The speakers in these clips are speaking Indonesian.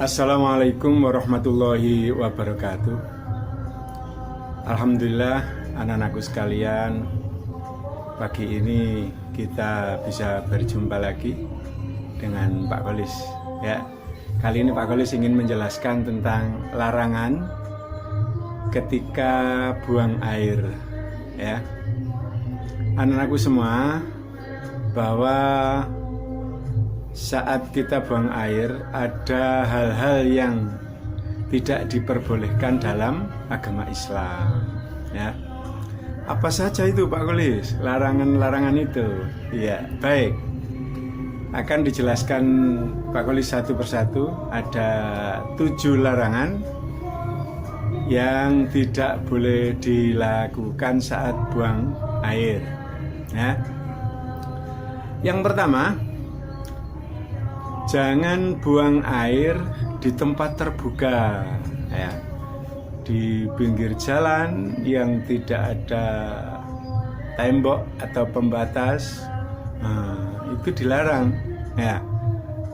Assalamualaikum warahmatullahi wabarakatuh. Alhamdulillah anak-anakku sekalian, pagi ini kita bisa berjumpa lagi dengan Pak Kolis ya. Kali ini Pak Kolis ingin menjelaskan tentang larangan ketika buang air ya. Anak-anakku semua, bahwa saat kita buang air ada hal-hal yang tidak diperbolehkan dalam agama Islam ya. Apa saja itu Pak Kolis? Larangan-larangan itu ya, baik, akan dijelaskan Pak Kolis satu persatu. Ada 7 larangan yang tidak boleh dilakukan saat buang air ya. Yang pertama, jangan buang air di tempat terbuka ya, di pinggir jalan yang tidak ada tembok atau pembatas. Itu dilarang ya,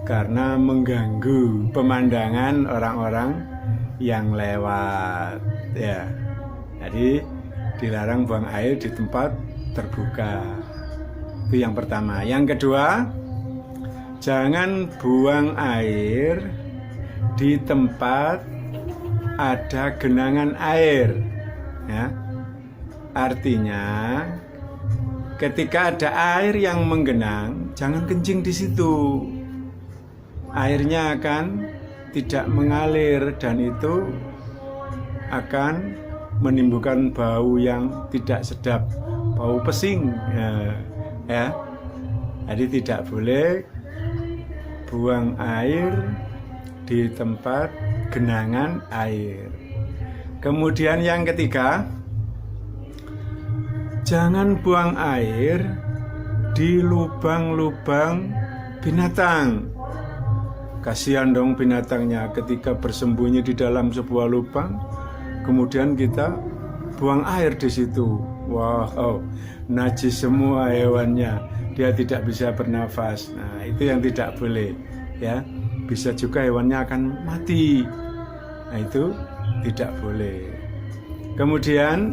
karena mengganggu pemandangan orang-orang yang lewat ya. Jadi dilarang buang air di tempat terbuka. Itu yang pertama. Yang kedua, jangan buang air di tempat ada genangan air ya. Artinya ketika ada air yang menggenang, jangan kencing di situ. Airnya akan tidak mengalir dan itu akan menimbulkan bau yang tidak sedap, bau pesing ya. Jadi tidak boleh buang air di tempat genangan air. Kemudian yang ketiga, jangan buang air di lubang-lubang binatang. Kasihan dong binatangnya ketika bersembunyi di dalam sebuah lubang, kemudian kita buang air di situ. Wow, najis semua hewannya, dia tidak bisa bernafas. Nah, itu yang tidak boleh ya. Bisa juga hewannya akan mati. Nah, itu tidak boleh. Kemudian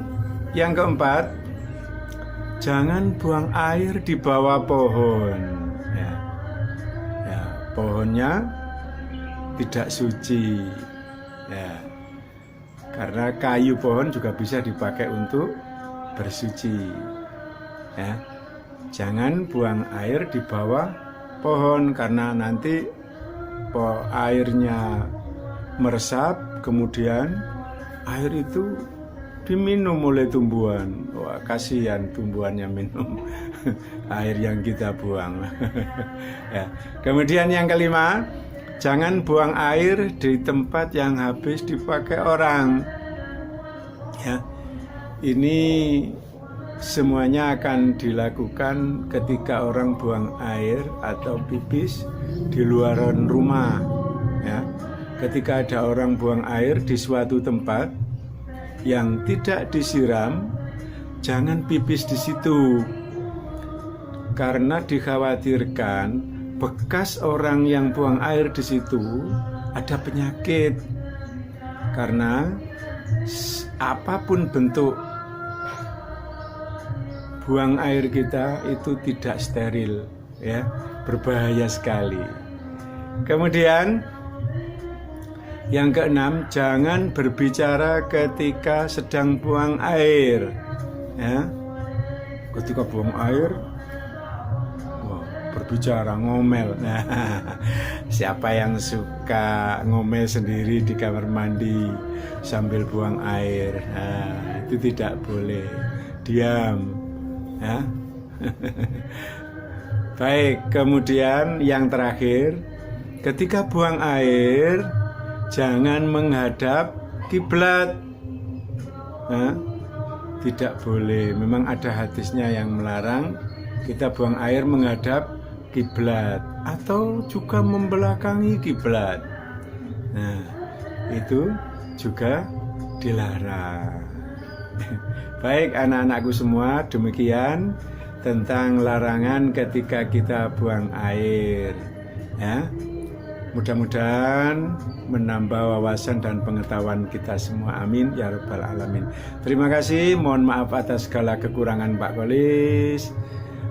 yang keempat, jangan buang air di bawah pohon ya. Ya, pohonnya tidak suci ya. Karena kayu pohon juga bisa dipakai untuk bersuci ya. Jangan buang air di bawah pohon, karena nanti airnya meresap, kemudian air itu diminum oleh tumbuhan. Wah, kasihan tumbuhannya minum air yang kita buang ya. Kemudian yang kelima, jangan buang air di tempat yang habis dipakai orang ya. Ini semuanya akan dilakukan ketika orang buang air atau pipis di luaran rumah ya. Ketika ada orang buang air di suatu tempat yang tidak disiram, jangan pipis di situ, karena dikhawatirkan bekas orang yang buang air di situ ada penyakit. Karena apapun bentuk buang air kita itu tidak steril ya, berbahaya sekali. Kemudian yang keenam, jangan berbicara ketika sedang buang air ya. Ketika buang air, berbicara, ngomel. Nah, siapa yang suka ngomel sendiri di kamar mandi sambil buang air? Nah, itu tidak boleh. Diam ya. Baik, kemudian yang terakhir, ketika buang air jangan menghadap kiblat. Nah, tidak boleh. Memang ada hadisnya yang melarang kita buang air menghadap kiblat atau juga membelakangi kiblat. Nah, itu juga dilarang. Baik anak-anakku semua, demikian tentang larangan ketika kita buang air. Ya, mudah-mudahan menambah wawasan dan pengetahuan kita semua. Amin ya rabbal alamin. Terima kasih. Mohon maaf atas segala kekurangan Pak Kolis.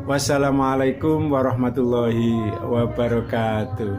Wassalamualaikum warahmatullahi wabarakatuh.